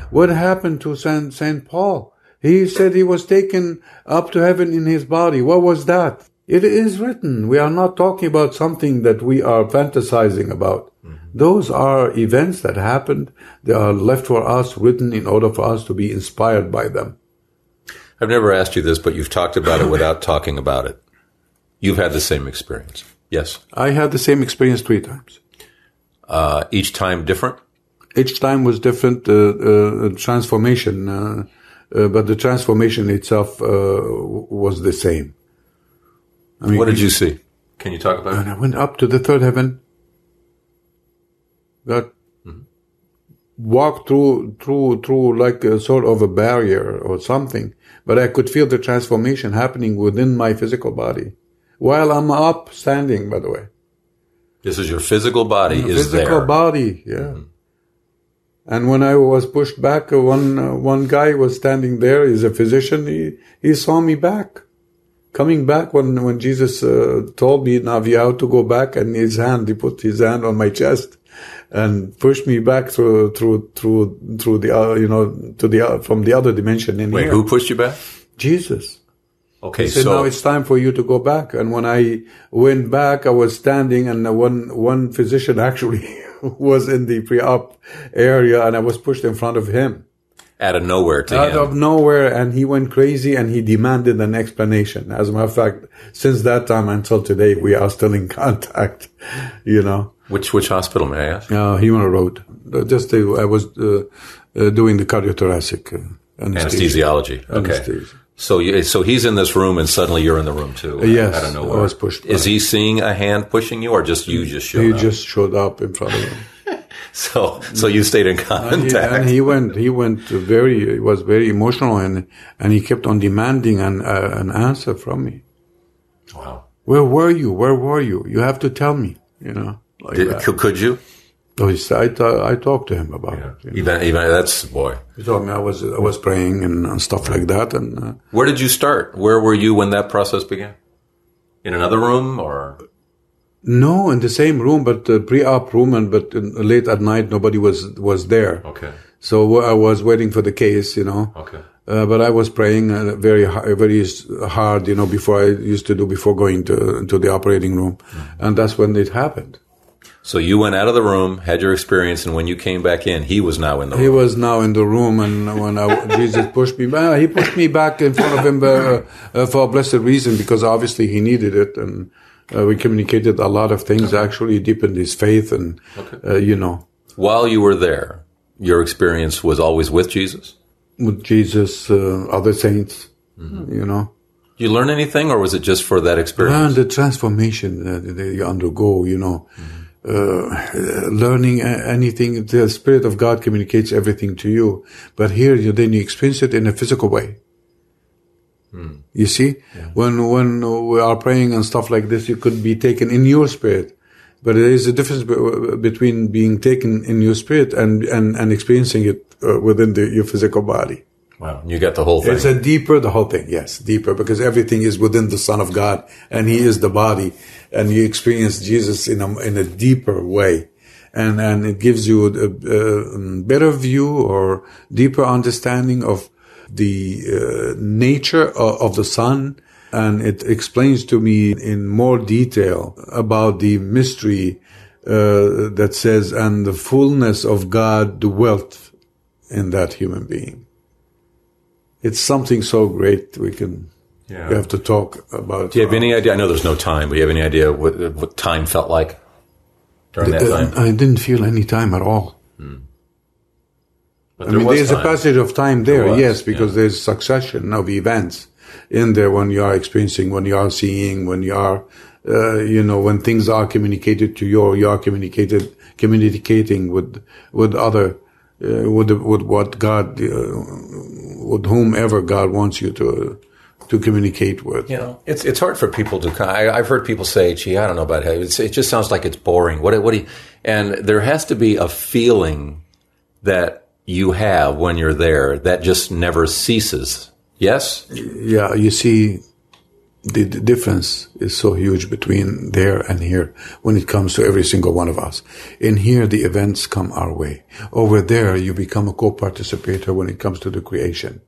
What happened to Saint Paul? He said he was taken up to heaven in his body. What was that? It is written. We are not talking about something that we are fantasizing about. Those are events that happened. They are left for us, written in order for us to be inspired by them. I've never asked you this, but you've talked about it without talking about it. You've had the same experience. Yes. I had the same experience 3 times. Each time different? Each time was different, transformation, but the transformation itself was the same. I mean, what did you see? Can you talk about it? And I went up to the 3rd heaven, got walked through like a sort of a barrier or something, but I could feel the transformation happening within my physical body while I'm up standing, by the way. This is your physical body is there. Physical body, yeah. And when I was pushed back, one guy was standing there. He's a physician. He saw me back, coming back when Jesus told me, now you have to go back. And he put his hand on my chest and pushed me back through the from the other dimension in here. Wait, who pushed you back? Jesus. Okay, he said, now it's time for you to go back. And when I went back, I was standing, and one physician actually was in the pre-op area, and I was pushed in front of him. Out of nowhere to him. Out of nowhere, and he went crazy, and he demanded an explanation. As a matter of fact, since that time until today, we are still in contact, Which hospital, may I ask? Human Road. I was doing the cardiothoracic anesthesiology. Okay. Anesthesia. So he's in this room, and suddenly you're in the room too. Yes, out of nowhere. I was pushed back. Is he seeing a hand pushing you, or just you just showed up? He just showed up in front of him. So you stayed in contact. And he was very emotional, and he kept on demanding an answer from me. Wow. Where were you? You have to tell me, Could you? Oh, I talked to him about it. Even that's, boy. He told me I was praying and stuff like that. And where did you start? Where were you when that process began? In another room, or? No, in the same room, but pre-op room, but late at night nobody was there. Okay. So I was waiting for the case, Okay. But I was praying very hard, before I used to do before going to the operating room, and that's when it happened. So you went out of the room, had your experience, and when you came back in, he was now in the room. He was now in the room, and when Jesus pushed me back, he pushed me back in front of him for a blessed reason, because obviously he needed it, and we communicated a lot of things. Actually, deepened his faith, and While you were there, your experience was always with Jesus? With Jesus, other saints, Did you learn anything, or was it just for that experience? Learn the transformation that you undergo, learning anything. The Spirit of God communicates everything to you. But here, then you experience it in a physical way. You see? Yeah. When we are praying and stuff like this, you could be taken in your spirit. But there is a difference between being taken in your spirit and experiencing it within your physical body. Wow, you got the whole thing. It's the whole thing, yes, deeper, because everything is within the Son of God, and He is the body, and you experience Jesus in a deeper way, and it gives you a better view or deeper understanding of the nature of the Son, and it explains to me in more detail about the mystery that says, and the fullness of God dwelt in that human being. It's something so great we have to talk about. Do you have any idea? I know there's no time, but do you have any idea what time felt like during that time? I didn't feel any time at all. But there's a passage of time there, yes, because there's succession of events in there when you are experiencing, when you are seeing, when you are, when things are communicated to you are communicating with other. With what God, with whomever God wants you to communicate with. It's hard for people to. I've heard people say, "Gee, I don't know about it. It just sounds like it's boring." And there has to be a feeling that you have when you're there that just never ceases. Yes. Yeah, you see The difference is so huge between there and here when it comes to every single one of us. In here, the events come our way. Over there, you become a co-participator when it comes to the creation.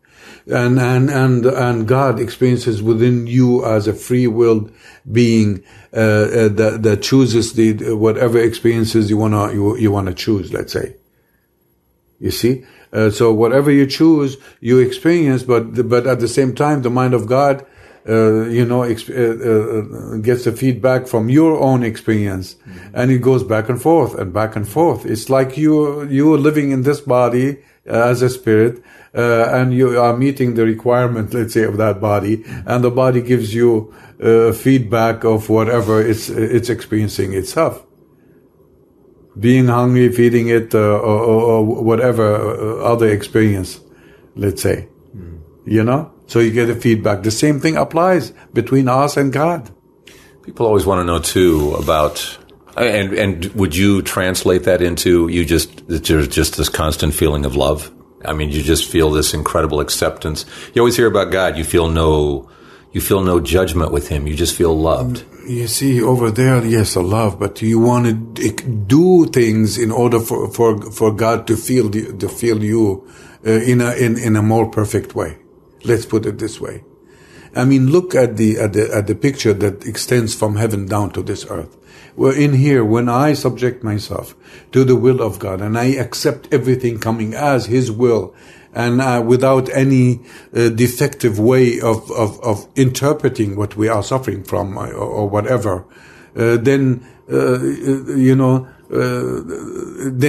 And God experiences within you as a free-willed being, that chooses whatever experiences you wanna choose, let's say. You see? So whatever you choose, you experience, but at the same time, the mind of God, gets the feedback from your own experience, and it goes back and forth and back and forth. It's like you're living in this body as a spirit, and you are meeting the requirement, let's say, of that body, and the body gives you feedback of whatever it's experiencing itself. Being hungry, feeding it, or whatever other experience, let's say, So you get a feedback. The same thing applies between us and God. People always want to know too about, and would you translate that into there's just this constant feeling of love? I mean, you just feel this incredible acceptance. You always hear about God. You feel no judgment with Him. You just feel loved. You see, over there, yes, a love, but you want to do things in order for God to feel you in a more perfect way. Let's put it this way. I mean, look at the picture that extends from heaven down to this earth. Well, in here, when I subject myself to the will of God and I accept everything coming as His will, and without any defective way of interpreting what we are suffering from or whatever, then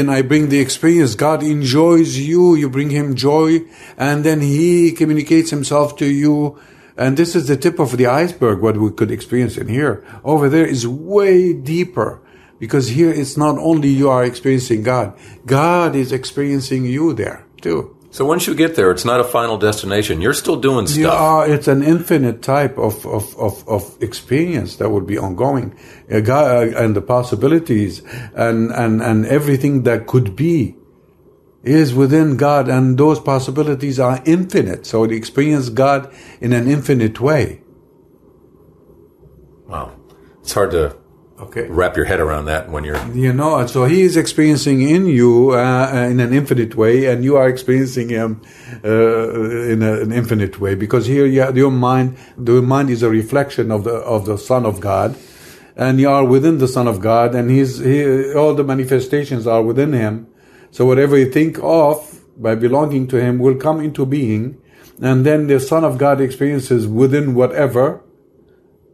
I bring the experience. God enjoys you. You bring Him joy, and then He communicates Himself to you. And this is the tip of the iceberg, what we could experience in here. Over there is way deeper, because here it's not only you are experiencing God. God is experiencing you there too. So once you get there, it's not a final destination. You're still doing stuff. It's an infinite type of experience that will be ongoing. God, and the possibilities and everything that could be is within God, and those possibilities are infinite. So you experience God in an infinite way. Wow. It's hard to wrap your head around that when you're... So He is experiencing in you in an infinite way, and you are experiencing Him in an infinite way. Because here your mind is a reflection of the Son of God, and you are within the Son of God, and all the manifestations are within Him. So whatever you think of by belonging to Him will come into being, and then the Son of God experiences within whatever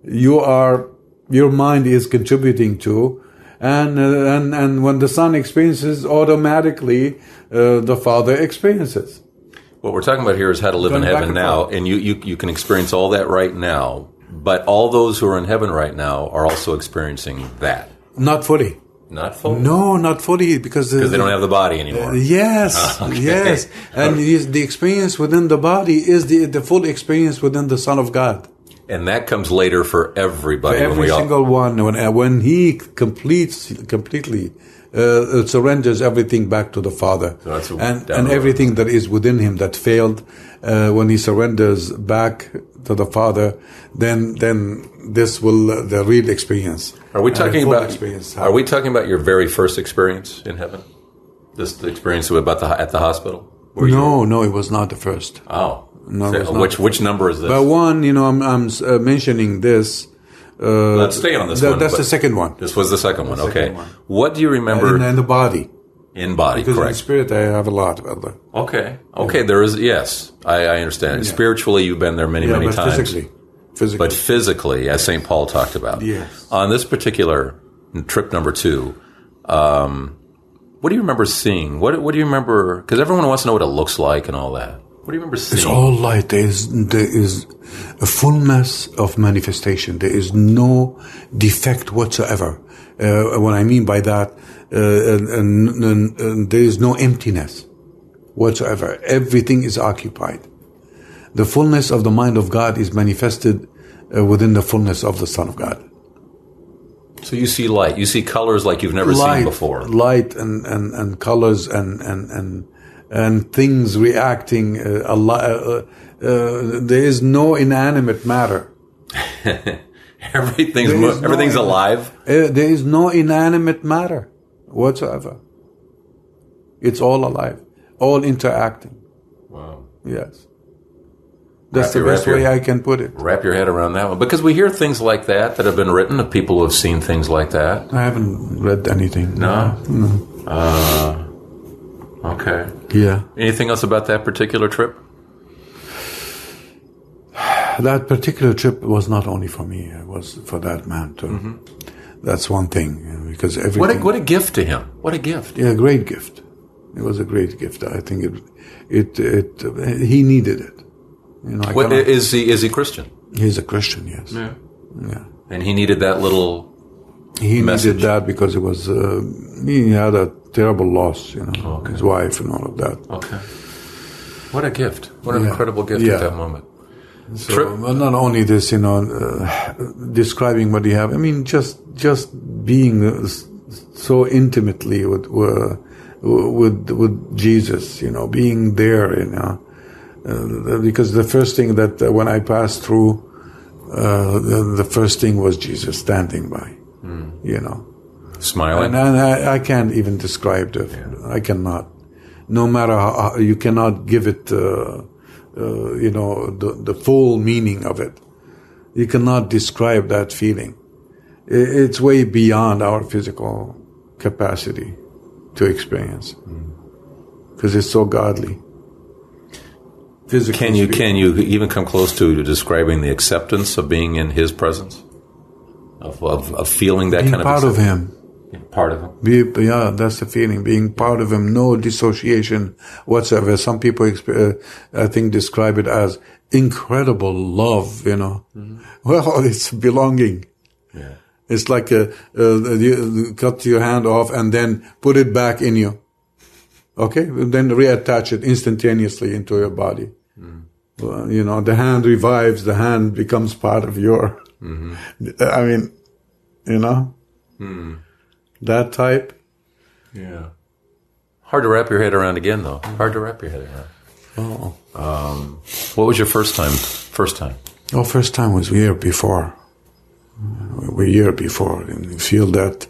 your mind is contributing to, and when the Son experiences, automatically the Father experiences. What we're talking about here is how to live in heaven now, and you can experience all that right now, but all those who are in heaven right now are also experiencing that. Not fully. Not fully? No, not fully, because they don't have the body anymore. Yes, yes. And the experience within the body is the full experience within the Son of God. And that comes later for everybody. For every single one. When He completely surrenders everything back to the Father. So and everything that is within Him that failed, when He surrenders back to the Father, then this will the real experience. Are we talking about your very first experience in heaven? The experience at the hospital? No, it was not the first. Oh. No, which number is this? But one, I'm mentioning this. Let's stay on this one. That's the second one. This was the second one. Okay. What do you remember? In the body. In body, because correct. In spirit, I have a lot about that. Okay. Okay. There is, yes, I understand. Yeah. Spiritually, you've been there many times. Physically. But physically, as St. Paul talked about. Yes. On this particular trip number 2, what do you remember seeing? What do you remember? Because everyone wants to know what it looks like and all that. What do you remember seeing? It's all light. There is a fullness of manifestation. There is no defect whatsoever. What I mean by that, there is no emptiness whatsoever. Everything is occupied. The fullness of the mind of God is manifested within the fullness of the Son of God. So you see light. You see colors like you've never seen before. Light and colors and things reacting. There is no inanimate matter. everything's alive. There is no inanimate matter whatsoever. It's all alive, all interacting. Wow. Yes. That's the best way I can put it. Wrap your head around that one. Because we hear things like that have been written of people who have seen things like that. I haven't read anything. No? Okay. Yeah. Anything else about that particular trip? That particular trip was not only for me, it was for that man too. Mm-hmm. That's one thing, because everything... What a gift to him. What a gift. Yeah, great gift. It was a great gift. I think he needed it. You know, is he Christian? He's a Christian, yes. Yeah. Yeah. And he needed that little message. Needed that because it was he had a terrible loss, you know, his wife and all of that. Okay. What a gift. What an incredible gift at that moment. So, not only this, you know, describing what he had. I mean, just being so intimately with Jesus, you know, being there, you know. Because the first thing that when I passed through, the first thing was Jesus standing by, you know, smiling, and I can't even describe it. Yeah. I cannot. No matter how you cannot give it, you know, the full meaning of it. You cannot describe that feeling. It's way beyond our physical capacity to experience, because it's so godly. Can you even come close to describing the acceptance of being in His presence, of feeling that being kind of part of Him, part of Him? Yeah, that's the feeling. Being part of Him, no dissociation whatsoever. Some people, I think, describe it as incredible love. You know, well, it's belonging. Yeah, it's like you cut your hand off and then put it back in you. Okay, then reattach it instantaneously into your body. Well, you know, the hand revives, the hand becomes part of your, I mean, you know, that type. Yeah. Hard to wrap your head around again, though. Hard to wrap your head around. Oh. What was your first time? First time? Oh, first time was a year before. And you feel that,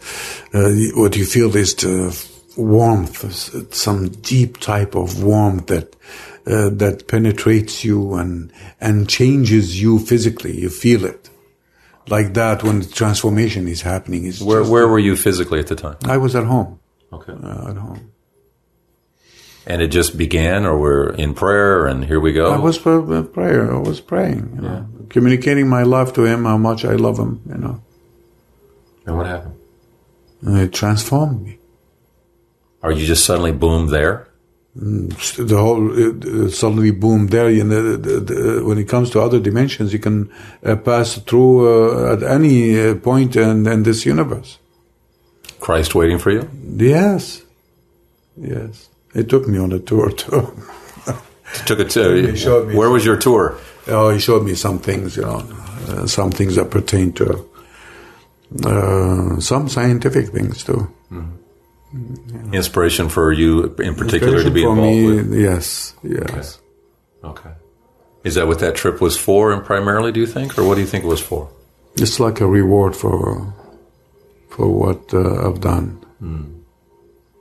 what you feel is the warmth, some deep type of warmth that penetrates you and changes you physically. You feel it like that when the transformation is happening. Where were you physically at the time? I was at home. Okay, at home. And it just began, or we're in prayer, and here we go. I was prayer. I was praying. You know, communicating my love to Him, how much I love Him. You know. And what happened? And it transformed me. Are you just suddenly boom there? The whole suddenly boom there. You know, when it comes to other dimensions, you can pass through at any point in this universe. Christ waiting for you? Yes. It took me on a tour too. Took it to. Where was your tour? Oh, he showed me some things. You know, some things that pertain to some scientific things too. Mm-hmm. Yeah. Inspiration for you in particular to be involved with? Yes. Okay. Is that what that trip was for, and primarily, do you think? Or what do you think it was for? It's like a reward for what I've done.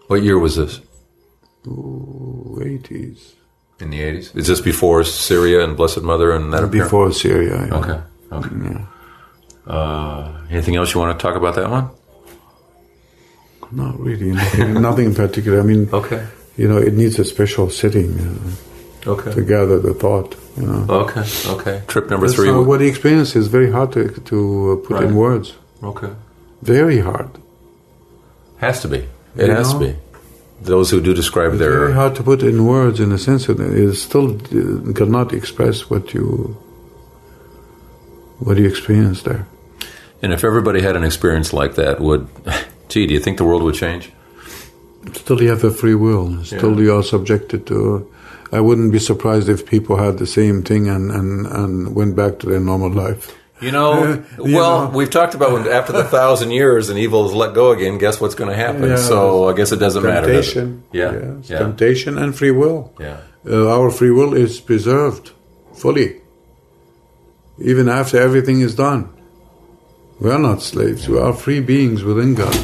What year was this? 80s. In the 80s? Is this before Syria and Blessed Mother and that? Before Syria, yeah. Okay. Yeah. Anything else you want to talk about that one? Not really. Nothing in particular. I mean, you know, it needs a special sitting to gather the thought. You know. Okay. Trip number 3. What he experienced is very hard to put in words. Okay. Very hard. Has to be. It has to be. Those who do describe it's their... very hard to put in words in a sense that it still cannot express what you experienced there. And if everybody had an experience like that, do you think the world would change? Still you have a free will. Still you are subjected to... I wouldn't be surprised if people had the same thing and went back to their normal life. You know, we've talked about when after the 1,000 years and evil is let go again, guess what's going to happen? Yeah, so I guess it doesn't matter. Temptation. Temptation and free will. Yeah. Our free will is preserved fully. even after everything is done. We are not slaves. We are free beings within God.